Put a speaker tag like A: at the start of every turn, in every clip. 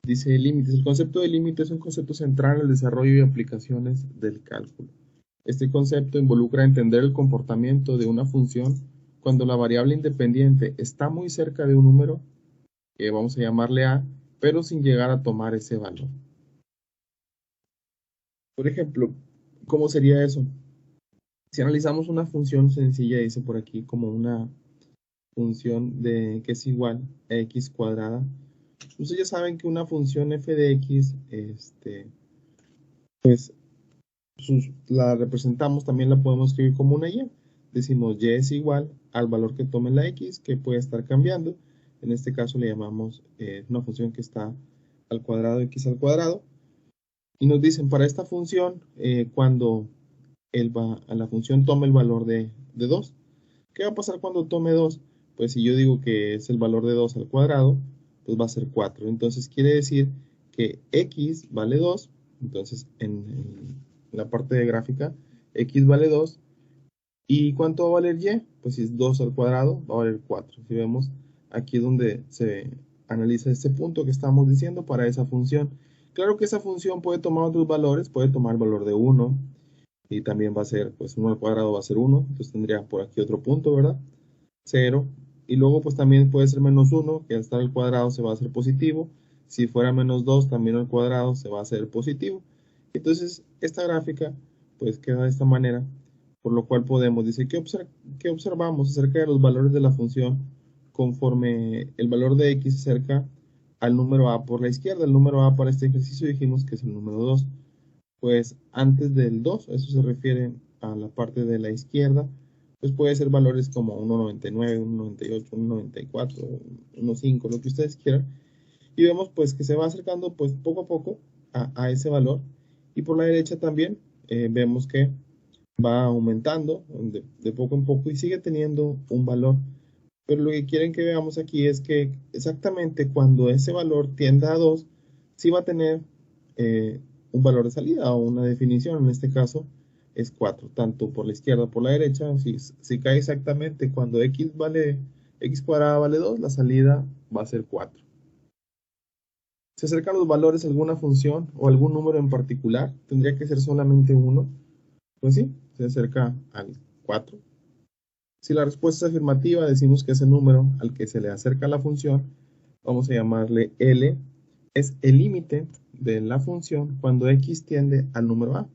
A: Dice límites. El concepto de límite es un concepto central en el desarrollo y aplicaciones del cálculo. Este concepto involucra entender el comportamiento de una función cuando la variable independiente está muy cerca de un número, que vamos a llamarle a, pero sin llegar a tomar ese valor. Por ejemplo, ¿cómo sería eso? Si analizamos una función sencilla, dice por aquí, como una función que es igual a x cuadrada. Ustedes ya saben que una función f de x, pues la representamos, también la podemos escribir como una y. Decimos y es igual al valor que tome la x, que puede estar cambiando. En este caso le llamamos una función que está al cuadrado, x al cuadrado. Y nos dicen, para esta función, cuando la función tome el valor de 2, ¿qué va a pasar cuando tome 2? Pues si yo digo que es el valor de 2 al cuadrado, pues va a ser 4. Entonces quiere decir que x vale 2. Entonces en la parte de gráfica, x vale 2. ¿Y cuánto va a valer y? Pues si es 2 al cuadrado, va a valer 4. Si vemos, aquí es donde se analiza este punto que estamos diciendo para esa función. Claro que esa función puede tomar otros valores, puede tomar el valor de 1, y también va a ser, pues 1 al cuadrado va a ser 1, entonces tendría por aquí otro punto, ¿verdad? 0, y luego pues también puede ser menos 1, que al estar al cuadrado se va a hacer positivo. Si fuera menos 2, también al cuadrado se va a hacer positivo. Entonces, esta gráfica pues queda de esta manera, por lo cual podemos decir que observamos acerca de los valores de la función conforme el valor de x se acerca al número a por la izquierda. El número a para este ejercicio dijimos que es el número 2. Pues antes del 2, eso se refiere a la parte de la izquierda, pues puede ser valores como 1.99, 1.98, 1.94, 1.5, lo que ustedes quieran. Y vemos pues que se va acercando pues poco a poco a ese valor. Y por la derecha también vemos que va aumentando de poco en poco y sigue teniendo un valor. Pero lo que quieren que veamos aquí es que exactamente cuando ese valor tienda a 2, sí va a tener un valor de salida o una definición. En este caso es 4, tanto por la izquierda como por la derecha. Si cae exactamente cuando x cuadrada vale 2, la salida va a ser 4. Se acercan los valores a alguna función o algún número en particular, tendría que ser solamente 1. Pues sí, se acerca al 4. Si la respuesta es afirmativa, decimos que ese número al que se le acerca la función, vamos a llamarle L, es el límite de la función cuando x tiende al número a.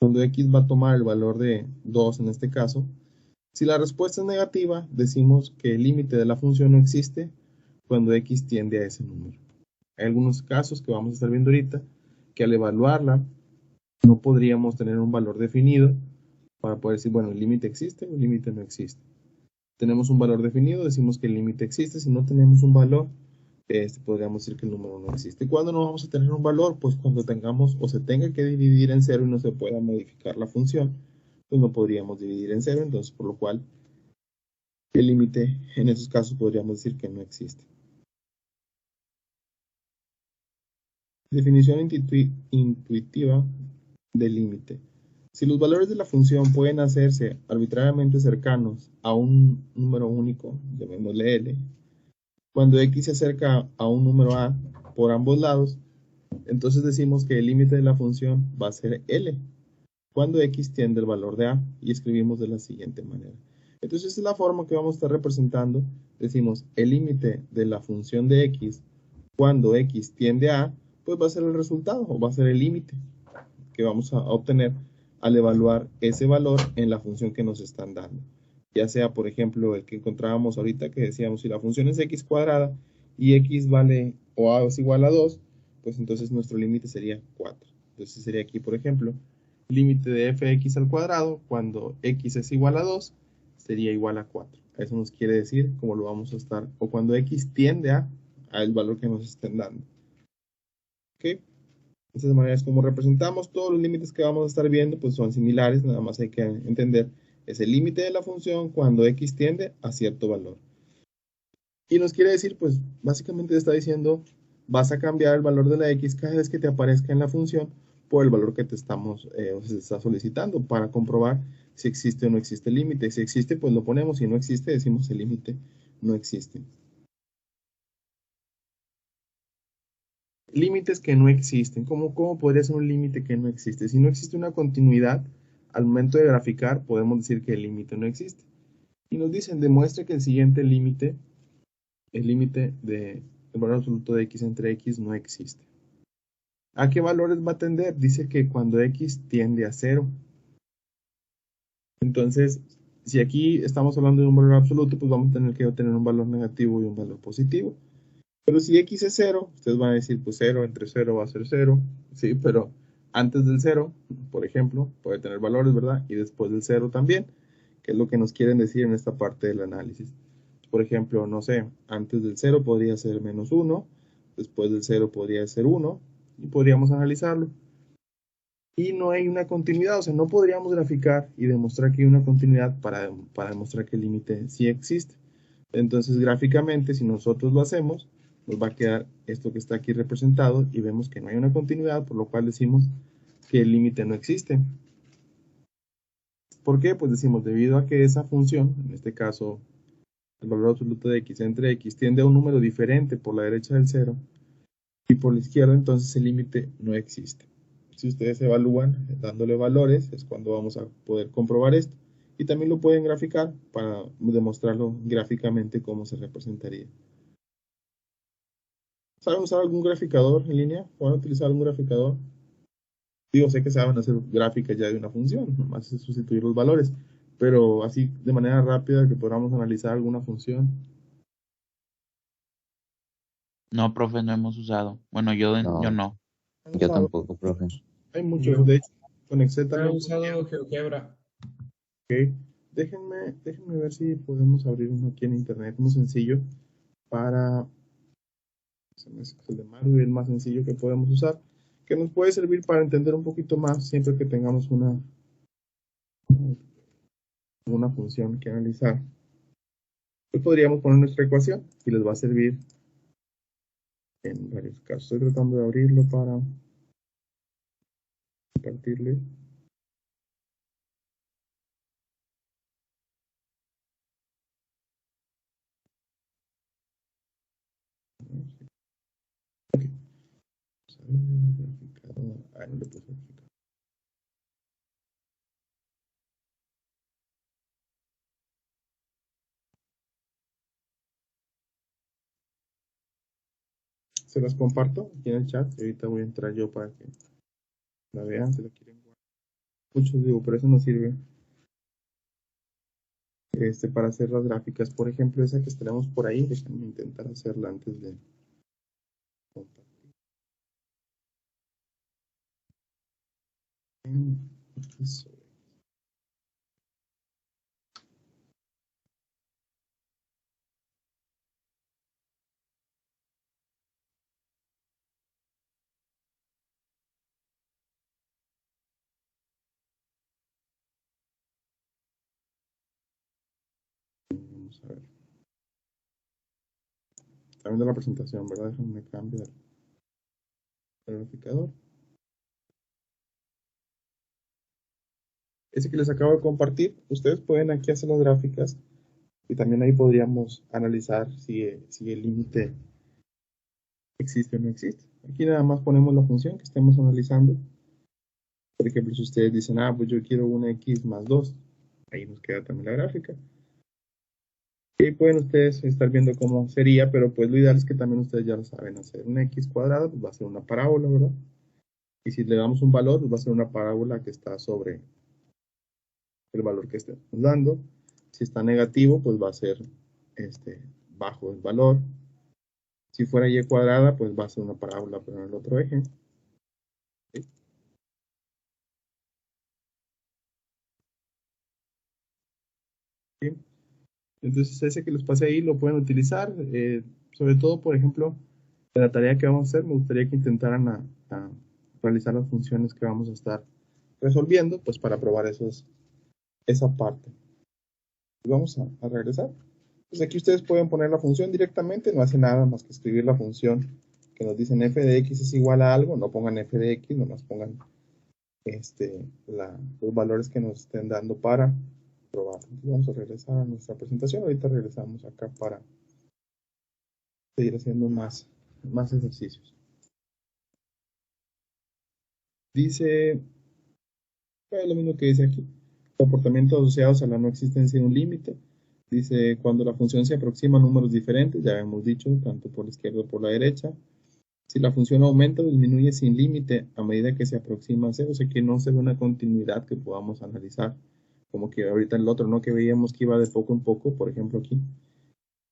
A: Cuando x va a tomar el valor de 2 en este caso. Si la respuesta es negativa, decimos que el límite de la función no existe cuando x tiende a ese número. Hay algunos casos que vamos a estar viendo ahorita que al evaluarla no podríamos tener un valor definido para poder decir, bueno, el límite existe o el límite no existe. Tenemos un valor definido, decimos que el límite existe. Si no tenemos un valor, podríamos decir que el número no existe. ¿Cuándo no vamos a tener un valor? Pues cuando tengamos o se tenga que dividir en 0 y no se pueda modificar la función, pues no podríamos dividir en 0, entonces por lo cual el límite en esos casos podríamos decir que no existe. Definición intuitiva del límite. Si los valores de la función pueden hacerse arbitrariamente cercanos a un número único, llamémosle L, cuando x se acerca a un número a por ambos lados, entonces decimos que el límite de la función va a ser L, cuando x tiende al valor de a, y escribimos de la siguiente manera. Entonces esta es la forma que vamos a estar representando. Decimos el límite de la función de x cuando x tiende a, pues va a ser el resultado o va a ser el límite que vamos a obtener al evaluar ese valor en la función que nos están dando. Ya sea, por ejemplo, el que encontrábamos ahorita, que decíamos, si la función es x cuadrada y x vale o a es igual a 2, pues entonces nuestro límite sería 4. Entonces sería aquí, por ejemplo, límite de fx al cuadrado cuando x es igual a 2 sería igual a 4. Eso nos quiere decir cómo lo vamos a estar, o cuando x tiende al valor que nos estén dando. ¿Ok? De estas maneras, como representamos todos los límites que vamos a estar viendo, pues son similares, nada más hay que entender, es el límite de la función cuando x tiende a cierto valor. Y nos quiere decir, pues básicamente está diciendo, vas a cambiar el valor de la x cada vez que te aparezca en la función por el valor que te se está solicitando para comprobar si existe o no existe el límite. Si existe, pues lo ponemos, si no existe, decimos el límite no existe. límites que no existen. ¿Cómo podría ser un límite que no existe? Si no existe una continuidad, al momento de graficar podemos decir que el límite no existe. Y nos dicen, demuestre que el siguiente límite, el límite del valor absoluto de x entre x no existe. ¿A qué valores va a tender? Dice que cuando x tiende a 0. Entonces, si aquí estamos hablando de un valor absoluto, pues vamos a tener que obtener un valor negativo y un valor positivo. Pero si x es 0, ustedes van a decir, pues 0 entre 0 va a ser 0, ¿sí? Pero antes del 0, por ejemplo, puede tener valores, ¿verdad? Y después del 0 también, que es lo que nos quieren decir en esta parte del análisis. Por ejemplo, no sé, antes del 0 podría ser menos 1, después del 0 podría ser 1, y podríamos analizarlo. Y no hay una continuidad, o sea, no podríamos graficar y demostrar que hay una continuidad para demostrar que el límite sí existe. Entonces, gráficamente, si nosotros lo hacemos, nos va a quedar esto que está aquí representado y vemos que no hay una continuidad, por lo cual decimos que el límite no existe. ¿Por qué? Pues decimos, debido a que esa función, en este caso, el valor absoluto de x entre x, tiende a un número diferente por la derecha del 0 y por la izquierda, entonces el límite no existe. Si ustedes evalúan dándole valores, es cuando vamos a poder comprobar esto. Y también lo pueden graficar para demostrarlo gráficamente cómo se representaría. ¿Saben usar algún graficador en línea? ¿Pueden utilizar algún graficador? Digo, sé que saben hacer gráficas ya de una función, nomás es sustituir los valores, pero así de manera rápida que podamos analizar alguna función.
B: No, profe, no hemos usado. Bueno, yo
C: No,
B: no.
A: ¿Han
C: yo
A: usado?
C: tampoco, profe.
A: Hay muchos,
D: Yo
A: de hecho, con Excel
D: he
A: también.
D: usado GeoGebra.
A: Ok. Déjenme ver si podemos abrir uno aquí en internet, muy sencillo, para, se me hace que es el de Maru, el más sencillo que podemos usar, que nos puede servir para entender un poquito más siempre que tengamos una función que analizar. Hoy podríamos poner nuestra ecuación y les va a servir en varios casos. Estoy tratando de abrirlo para compartirle. Ok. Vamos a ver, graficador. Ah, no le puse graficador. Se las comparto aquí en el chat y ahorita voy a entrar yo para que la vean, si la quieren guardar. Muchos digo, pero eso no sirve para hacer las gráficas. Por ejemplo, esa que tenemos por ahí, déjenme intentar hacerla antes de compartir. Eso. Vamos a ver. Está viendo la presentación, ¿verdad? Déjenme cambiar el graficador. Ese que les acabo de compartir, ustedes pueden aquí hacer las gráficas y también ahí podríamos analizar si el límite existe o no existe. Aquí nada más ponemos la función que estemos analizando. Por ejemplo, si ustedes dicen, pues yo quiero una x más 2, ahí nos queda también la gráfica. Y pueden ustedes estar viendo cómo sería, pero pues lo ideal es que también ustedes ya lo saben hacer. Una x cuadrada pues va a ser una parábola, ¿verdad? Y si le damos un valor, pues va a ser una parábola que está sobre el valor que estemos dando. Si está negativo, pues va a ser bajo el valor. Si fuera y cuadrada, pues va a ser una parábola, pero en el otro eje. ¿Sí? ¿Sí? Entonces ese que les pasé ahí lo pueden utilizar, sobre todo, por ejemplo, de la tarea que vamos a hacer, me gustaría que intentaran a realizar las funciones que vamos a estar resolviendo, pues para probar esa parte. Vamos a regresar. Pues aquí ustedes pueden poner la función directamente, no hace nada más que escribir la función que nos dicen f de x es igual a algo, no pongan f de x, nomás pongan los valores que nos estén dando para probar. Entonces vamos a regresar a nuestra presentación, ahorita regresamos acá para seguir haciendo más ejercicios. Dice, lo mismo que dice aquí, comportamientos asociados a la no existencia de un límite. Dice, cuando la función se aproxima a números diferentes, ya hemos dicho, tanto por la izquierda como por la derecha. Si la función aumenta o disminuye sin límite a medida que se aproxima a cero, o sea que no se ve una continuidad que podamos analizar, como que ahorita el otro, ¿no? Que veíamos que iba de poco en poco, por ejemplo aquí,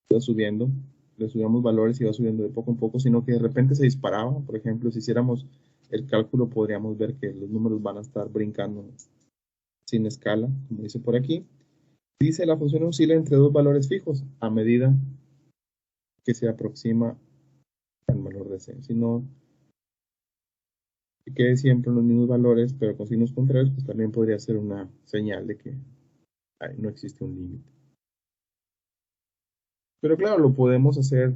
A: iba subiendo, le subíamos valores y iba subiendo de poco en poco, sino que de repente se disparaba. Por ejemplo, si hiciéramos el cálculo, podríamos ver que los números van a estar brincando sin escala, como dice por aquí. Dice, la función oscila entre dos valores fijos a medida que se aproxima al valor de c. Si no, que quede siempre en los mismos valores, pero con signos contrarios, pues también podría ser una señal de que no existe un límite. Pero claro, lo podemos hacer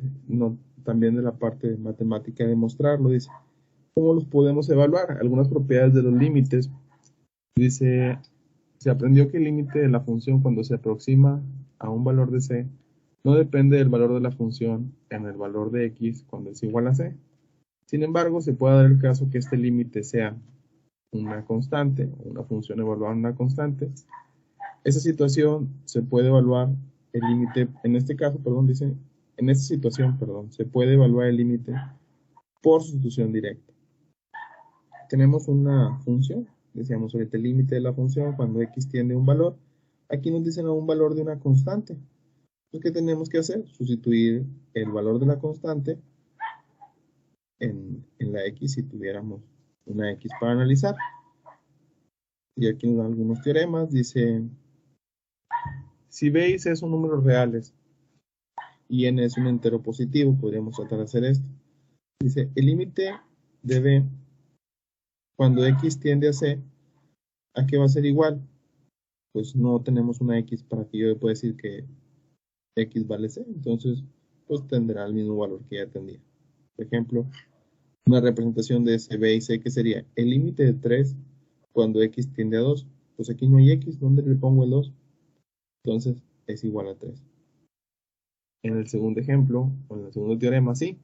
A: también de la parte matemática, demostrarlo. Dice, ¿cómo los podemos evaluar? Algunas propiedades de los límites. Dice, se aprendió que el límite de la función cuando se aproxima a un valor de c no depende del valor de la función en el valor de x cuando es igual a c. Sin embargo, se puede dar el caso que este límite sea una constante, o una función evaluada en una constante. Esa situación se puede evaluar el límite, en este caso, dice, en esta situación, se puede evaluar el límite por sustitución directa. Tenemos una función, decíamos ahorita el límite de la función cuando x tiende a un valor. Aquí nos dicen a un valor de una constante. Entonces, ¿qué tenemos que hacer? Sustituir el valor de la constante en la x si tuviéramos una x para analizar. Y aquí nos dan algunos teoremas. Dice, si b y c son números reales y n es un entero positivo, podríamos tratar de hacer esto. Dice, el límite de b cuando x tiende a c, ¿a qué va a ser igual? Pues no tenemos una x para que yo pueda decir que x vale c, entonces pues tendrá el mismo valor que ya tendría. Por ejemplo, una representación de ese b y c, que sería el límite de 3 cuando x tiende a 2. Pues aquí no hay x, ¿dónde le pongo el 2? Entonces es igual a 3. En el segundo ejemplo, o en el segundo teorema, sí.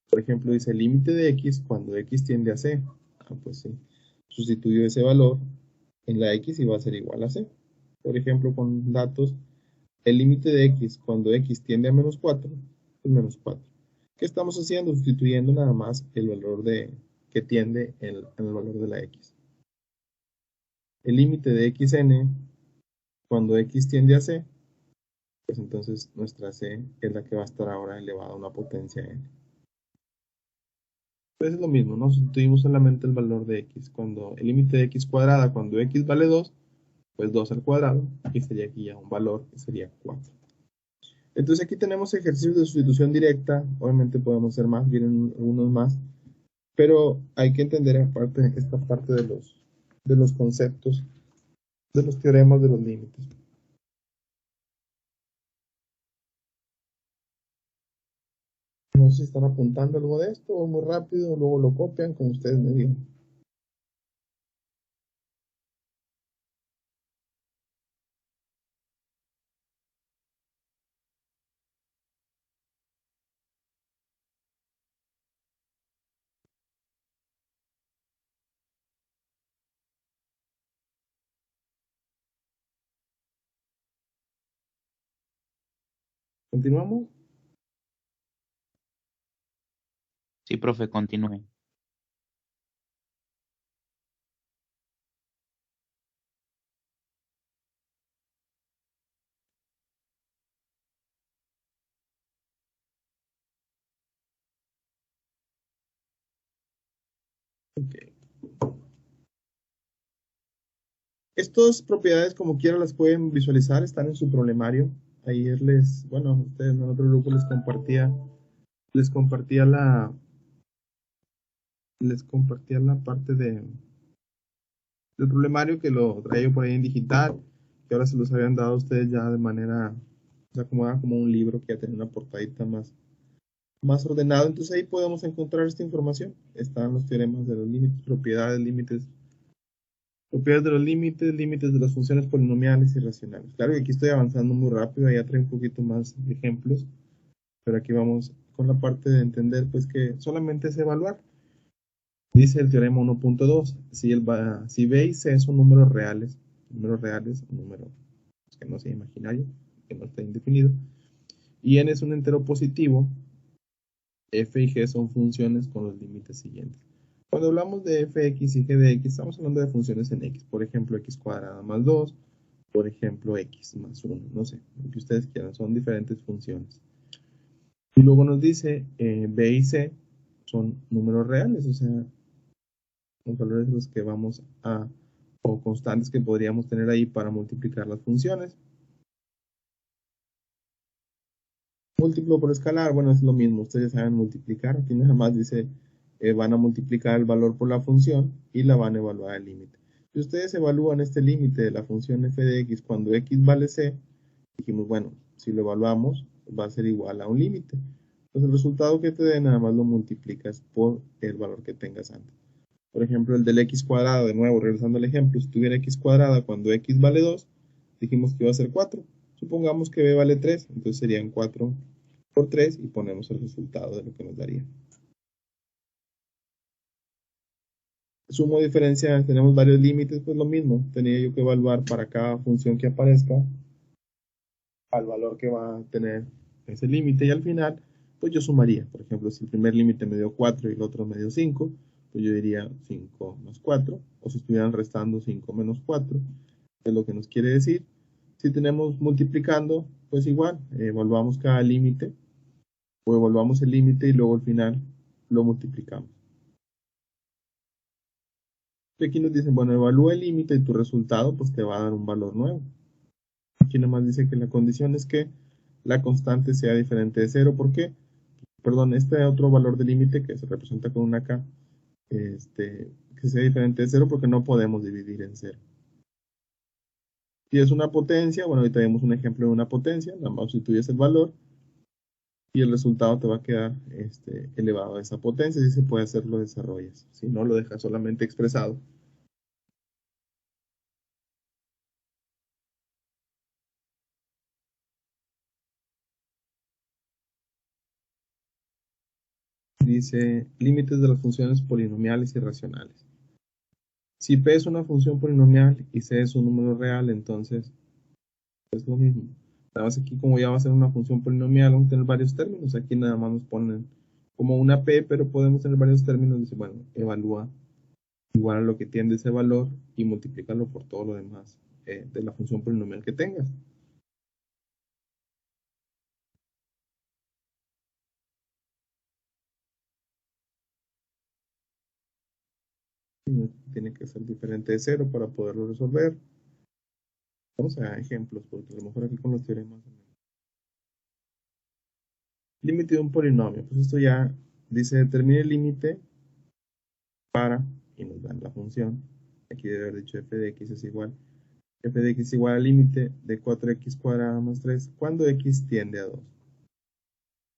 A: Por ejemplo, dice el límite de x cuando x tiende a c. Pues sí. Sustituyo ese valor en la x y va a ser igual a c. Por ejemplo, con datos, el límite de x cuando x tiende a menos 4 es menos 4. ¿Qué estamos haciendo? Sustituyendo nada más el valor que tiende en el valor de la x. El límite de xn cuando x tiende a c, pues entonces nuestra c es la que va a estar ahora elevada a una potencia n. Pues es lo mismo, ¿no? Sustituimos solamente el valor de x. Cuando el límite de x cuadrada, cuando x vale 2, pues 2 al cuadrado, y sería aquí ya un valor que sería 4. Entonces aquí tenemos ejercicios de sustitución directa. Obviamente podemos hacer más, vienen algunos más, pero hay que entender aparte esta parte de los conceptos, de los teoremas de los límites. No sé si están apuntando algo de esto, o muy rápido, luego lo copian, como ustedes me digan. ¿Continuamos?
B: Sí, profe, continúe.
A: Okay. Estas propiedades, como quiera, las pueden visualizar, están en su problemario. Ayer bueno, ustedes en otro grupo les compartía la parte del problemario, que lo traía por ahí en digital, que ahora se los habían dado a ustedes ya de manera, acomodada como un libro que ya tiene una portadita más ordenado. Entonces ahí podemos encontrar esta información. Están los teoremas de los límites, propiedades de los límites, límites de las funciones polinomiales y racionales. Claro que aquí estoy avanzando muy rápido, ya trae un poquito más de ejemplos, pero aquí vamos con la parte de entender pues que solamente es evaluar. Dice el teorema 1.2, si B y C son números reales, un número que no sea imaginario, que no esté indefinido, y n es un entero positivo, f y g son funciones con los límites siguientes. Cuando hablamos de fx y g de x, estamos hablando de funciones en x, por ejemplo, x cuadrada más 2, por ejemplo, x más 1, no sé, lo que ustedes quieran, son diferentes funciones. Y luego nos dice b y c son números reales, o sea, los valores los que vamos a, o constantes que podríamos tener ahí para multiplicar las funciones. Múltiplo por escalar, bueno, es lo mismo, ustedes saben multiplicar, aquí nada más dice, van a multiplicar el valor por la función y la van a evaluar al límite. Si ustedes evalúan este límite de la función f de x cuando x vale c, dijimos, bueno, si lo evaluamos, va a ser igual a un límite. Entonces el resultado que te dé nada más lo multiplicas por el valor que tengas antes. Por ejemplo, el del x cuadrado, de nuevo, regresando al ejemplo, si tuviera x cuadrada cuando x vale 2, dijimos que iba a ser 4. Supongamos que b vale 3, entonces serían 4 por 3 y ponemos el resultado de lo que nos daría. Sumo diferencia, tenemos varios límites, pues lo mismo. Tenía yo que evaluar para cada función que aparezca al valor que va a tener ese límite y al final, pues yo sumaría. Por ejemplo, si el primer límite me dio 4 y el otro me dio 5, pues yo diría 5 más 4, o si estuvieran restando 5 menos 4, es lo que nos quiere decir. Si tenemos multiplicando, pues igual, evaluamos cada límite, o evaluamos el límite y luego al final lo multiplicamos. Y aquí nos dicen, bueno, evalúa el límite y tu resultado pues te va a dar un valor nuevo. Aquí nomás dice que la condición es que la constante sea diferente de 0. ¿Por qué? Perdón, este otro valor de límite que se representa con una K, que sea diferente de 0 porque no podemos dividir en 0. Si es una potencia, bueno, ahorita vemos un ejemplo de una potencia, nada más sustituyes el valor y el resultado te va a quedar elevado a esa potencia. Si se puede hacer, lo desarrollas. Si no, lo dejas solamente expresado. Dice límites de las funciones polinomiales y racionales. Si P es una función polinomial y C es un número real, entonces es lo mismo. Nada más aquí, como ya va a ser una función polinomial, vamos a tener varios términos. Aquí nada más nos ponen como una P, pero podemos tener varios términos. Dice, bueno, evalúa igual a lo que tiende ese valor y multiplícalo por todo lo demás de la función polinomial que tengas. Tiene que ser diferente de 0 para poderlo resolver. Vamos a ejemplos, porque a lo mejor aquí con los teoremas. Límite de un polinomio. Pues esto ya dice, determine el límite para, y nos dan la función. Aquí debe haber dicho f de x es igual. F de x igual al límite de 4x cuadrada más 3 cuando x tiende a 2.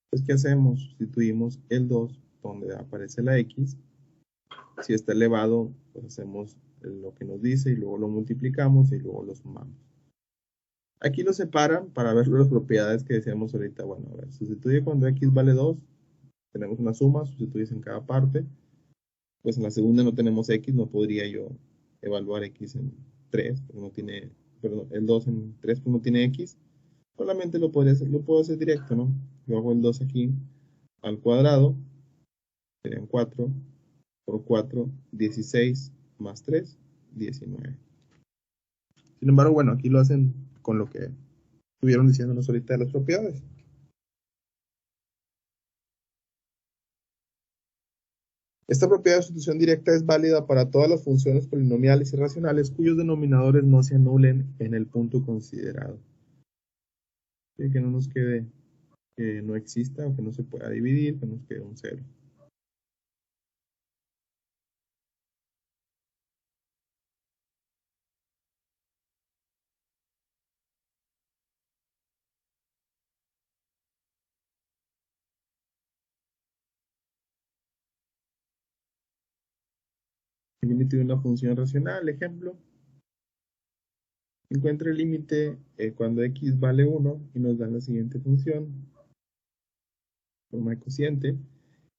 A: Pues, ¿qué hacemos? Sustituimos el 2 donde aparece la x. Si está elevado, pues hacemos lo que nos dice y luego lo multiplicamos y luego lo sumamos. Aquí lo separan para ver las propiedades que decíamos ahorita. Bueno, a ver, sustituye cuando x vale 2. Tenemos una suma, sustituyes en cada parte. Pues en la segunda no tenemos x, no podría yo evaluar x en 3, porque no tiene, perdón, el 2 en 3 pues no tiene x. Solamente lo puedo hacer directo, ¿no? Yo hago el 2 aquí al cuadrado, serían 4 por 4, 16 más 3, 19. Sin embargo, bueno, aquí lo hacen con lo que estuvieron diciéndonos ahorita de las propiedades. Esta propiedad de sustitución directa es válida para todas las funciones polinomiales y racionales cuyos denominadores no se anulen en el punto considerado. ¿Sí? Que no nos quede que no exista o que no se pueda dividir, que nos quede un 0. El límite de una función racional, ejemplo. Encuentra el límite cuando x vale 1 y nos da la siguiente función, forma de cociente.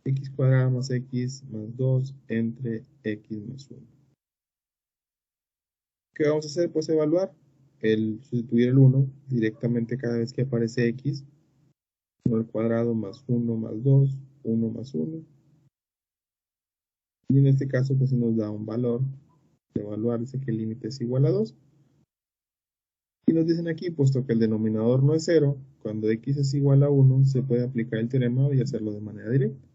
A: x cuadrada más x más 2 entre x más 1. ¿Qué vamos a hacer? Pues evaluar. Sustituir el 1 directamente cada vez que aparece x. 1 al cuadrado más 1 más 2, 1 más 1. Y en este caso pues nos da un valor de evaluar, dice que el límite es igual a 2. Y nos dicen aquí, puesto que el denominador no es 0, cuando x es igual a 1, se puede aplicar el teorema y hacerlo de manera directa.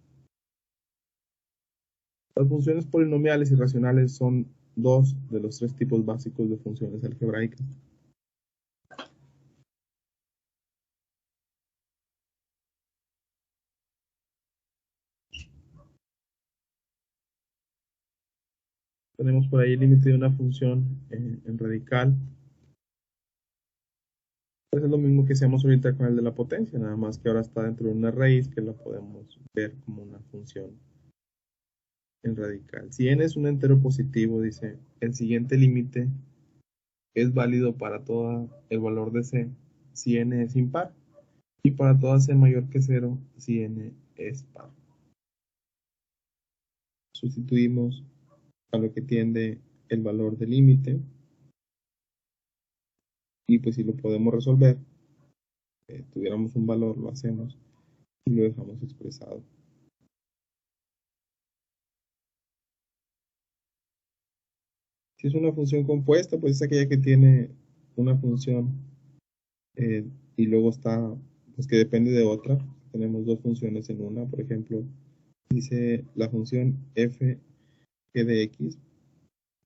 A: Las funciones polinomiales y racionales son dos de los tres tipos básicos de funciones algebraicas. Tenemos por ahí el límite de una función en radical. Pues es lo mismo que hacemos ahorita con el de la potencia, nada más que ahora está dentro de una raíz que la podemos ver como una función en radical. Si n es un entero positivo, dice, el siguiente límite es válido para todo el valor de c si n es impar y para toda c mayor que 0 si n es par. Sustituimos a lo que tiende el valor del límite y pues si lo podemos resolver, tuviéramos un valor, lo hacemos y lo dejamos expresado. Si es una función compuesta, pues es aquella que tiene una función y luego está, pues que depende de otra. Tenemos dos funciones en una, por ejemplo, dice la función f g de x.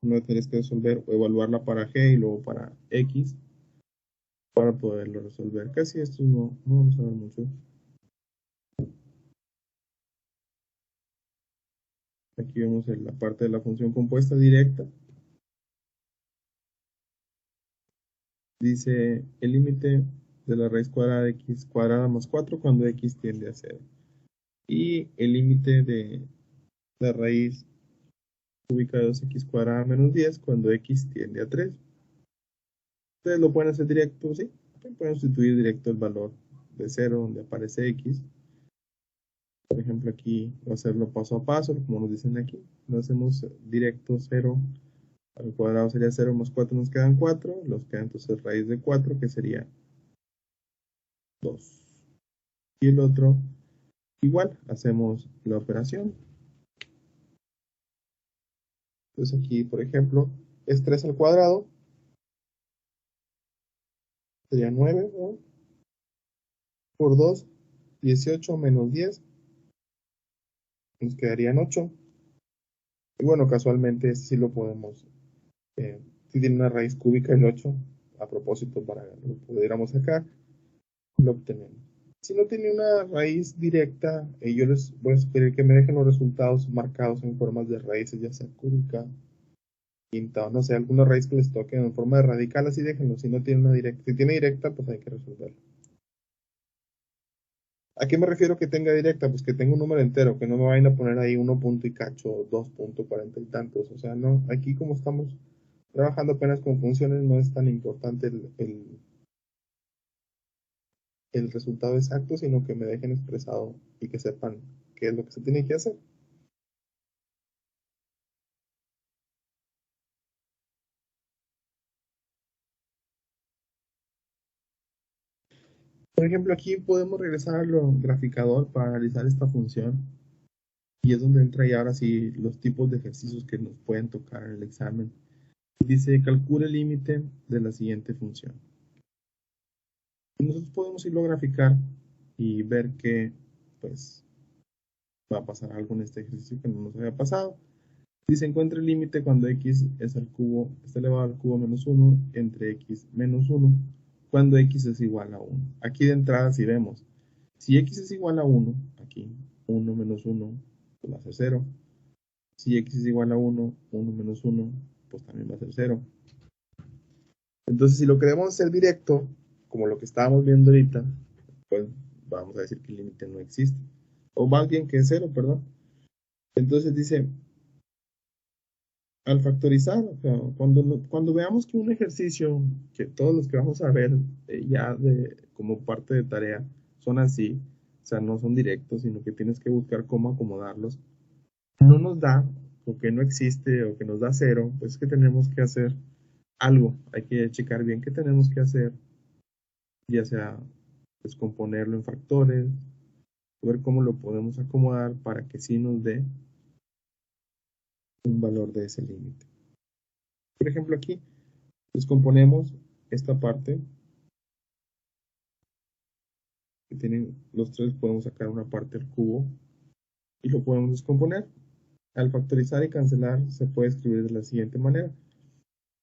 A: No tienes que resolver o evaluarla para g y luego para x para poderlo resolver. Casi esto no vamos a ver mucho. Aquí vemos la parte de la función compuesta directa. Dice el límite de la raíz cuadrada de x cuadrada más 4 cuando x tiende a 0. Y el límite de la raíz cúbica de 2x cuadrada menos 10 cuando x tiende a 3. Ustedes lo pueden hacer directo, sí. Pueden sustituir directo el valor de 0 donde aparece x. Por ejemplo, aquí voy a hacerlo paso a paso, como nos dicen aquí. Lo hacemos directo 0 al cuadrado sería 0 más 4, nos quedan 4. Nos queda entonces raíz de 4, que sería 2. Y el otro, igual, hacemos la operación. Entonces aquí, por ejemplo, es 3 al cuadrado. Sería 9, ¿no? Por 2, 18 menos 10. Nos quedarían 8. Y bueno, casualmente sí lo podemos, si tiene una raíz cúbica el 8, a propósito para que lo pudiéramos sacar, lo obtenemos. Si no tiene una raíz directa, yo les voy a sugerir que me dejen los resultados marcados en formas de raíces, ya sea cúbica, quinta o no sé, alguna raíz que les toque en forma de radical, así déjenlo. Si no tiene una directa, si tiene directa, pues hay que resolverlo. ¿A qué me refiero que tenga directa? Pues que tenga un número entero, que no me vayan a poner ahí 1 punto y cacho, 2.40 y tantos. O sea, no, aquí como estamos trabajando apenas con funciones, no es tan importante el resultado exacto, sino que me dejen expresado y que sepan qué es lo que se tiene que hacer. Por ejemplo, aquí podemos regresar al graficador para analizar esta función. Y es donde entra ya ahora sí los tipos de ejercicios que nos pueden tocar en el examen. Dice, calcula el límite de la siguiente función. Y nosotros podemos irlo a graficar y ver que pues va a pasar algo en este ejercicio que no nos había pasado. Dice, encuentra el límite cuando x es al cubo, está elevado al cubo menos 1 entre x menos 1 cuando x es igual a 1. Aquí de entrada si vemos, si x es igual a 1, aquí 1 menos 1 pues va a ser 0. Si x es igual a 1, 1 menos 1, pues también va a ser 0. Entonces, si lo queremos hacer directo, como lo que estábamos viendo ahorita, pues vamos a decir que el límite no existe. O más bien que es 0, perdón. Entonces dice, al factorizar, o sea, cuando veamos que un ejercicio, que todos los que vamos a ver ya como parte de tarea son así, sea, no son directos, sino que tienes que buscar cómo acomodarlos. No nos da, o que no existe, o que nos da cero, pues es que tenemos que hacer algo. Hay que checar bien qué tenemos que hacer, ya sea descomponerlo en factores, ver cómo lo podemos acomodar para que sí nos dé un valor de ese límite. Por ejemplo, aquí descomponemos esta parte que tienen los tres, podemos sacar una parte al cubo y lo podemos descomponer. Al factorizar y cancelar se puede escribir de la siguiente manera.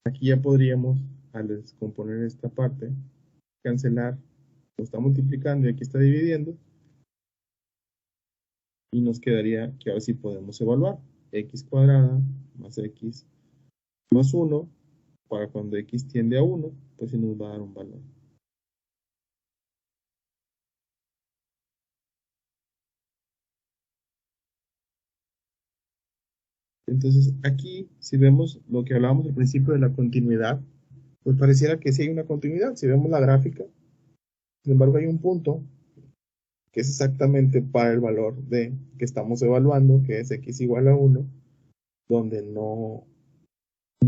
A: Aquí ya podríamos, al descomponer esta parte, cancelar, lo está multiplicando y aquí está dividiendo, y nos quedaría que ahora sí podemos evaluar x cuadrada más x más 1, para cuando x tiende a 1, pues sí nos va a dar un valor. Entonces aquí, si vemos lo que hablábamos al principio de la continuidad, pues pareciera que sí hay una continuidad. Si vemos la gráfica, sin embargo hay un punto que es exactamente para el valor de que estamos evaluando, que es x igual a 1, donde no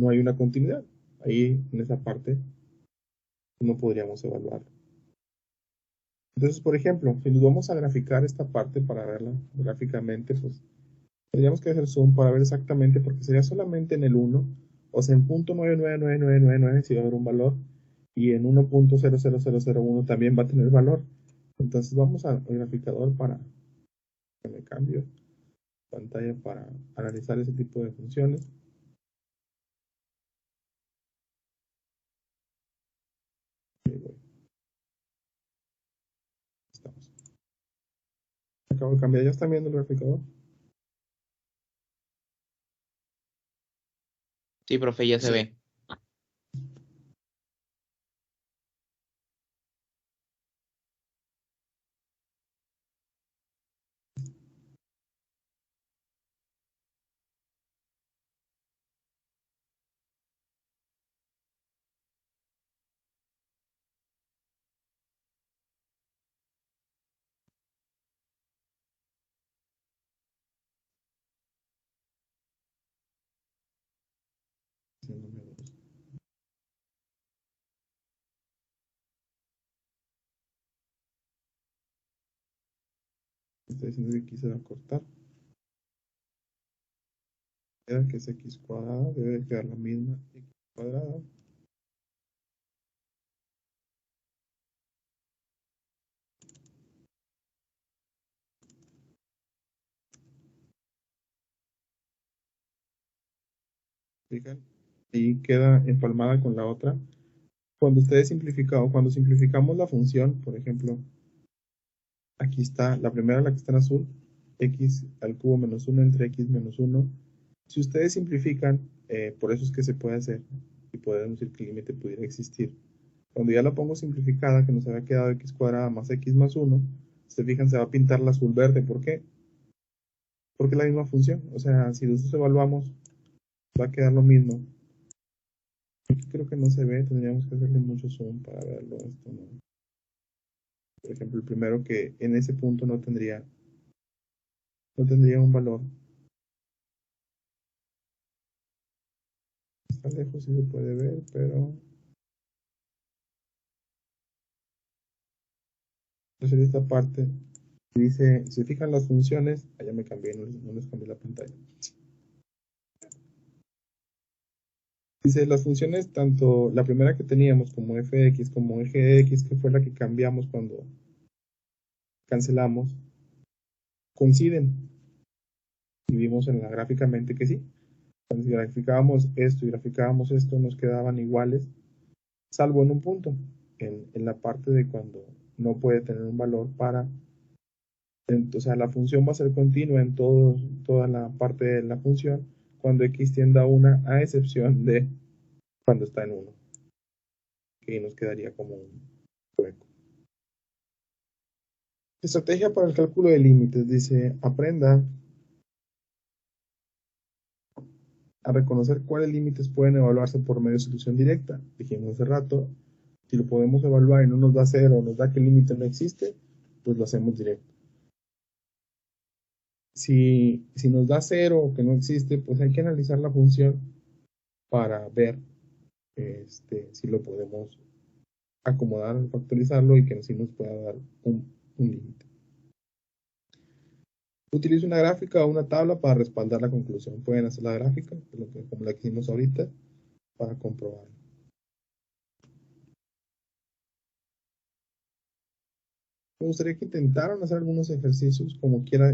A: hay una continuidad. Ahí en esa parte no podríamos evaluarlo. Entonces, por ejemplo, si nos vamos a graficar esta parte para verla gráficamente, pues tendríamos que hacer zoom para ver exactamente, porque sería solamente en el 1, o sea, en .999999 si va a haber un valor, y en 1.00001 también va a tener valor. Entonces vamos al graficador para que me cambio pantalla para analizar ese tipo de funciones. Estamos. Acabo de cambiar, ya están viendo el graficador.
B: Sí, profe, ya se ve. Está diciendo que aquí se va a cortar. Queda que es x cuadrada, debe quedar la misma x cuadrada. Fijan, y queda empalmada con la otra. Cuando cuando simplificamos la función, por ejemplo, aquí está la primera, la que está en azul, x al cubo menos 1 entre x menos 1. Si ustedes simplifican, por eso es que se puede hacer, y podemos decir que el límite pudiera existir. Cuando ya la pongo simplificada, que nos había quedado x cuadrada más x más 1, se fijan, se va a pintar la azul verde. ¿Por qué? Porque es la misma función. O sea, si nosotros evaluamos, va a quedar lo mismo. Aquí creo que no se ve, tendríamos que hacerle mucho zoom para verlo. Esto no. Por ejemplo, el primero, que en ese punto no tendría un valor. Está lejos, sí se puede ver, pero entonces esta parte dice, si se fijan las funciones, allá me cambié, no les cambié la pantalla. Dice las funciones, tanto la primera que teníamos como fx como eje de x, que fue la que cambiamos cuando cancelamos, coinciden. Y vimos en la gráficamente que sí. Cuando graficábamos esto y graficábamos esto, nos quedaban iguales, salvo en un punto, en la parte de cuando no puede tener un valor para, o sea, la función va a ser continua en toda la parte de la función cuando x tienda a 1, a excepción de cuando está en 1, que nos quedaría como un hueco. Estrategia para el cálculo de límites. Dice, aprenda a reconocer cuáles límites pueden evaluarse por medio de solución directa. Dijimos hace rato, si lo podemos evaluar y no nos da cero, nos da que el límite no existe, pues lo hacemos directo. si nos da 0 o que no existe, pues hay que analizar la función para ver si lo podemos acomodar, factorizarlo y que sí nos pueda dar un límite. Utilizo una gráfica o una tabla para respaldar la conclusión. Pueden hacer la gráfica, como la que hicimos ahorita, para comprobarlo. Me gustaría que intentaran hacer algunos ejercicios como quiera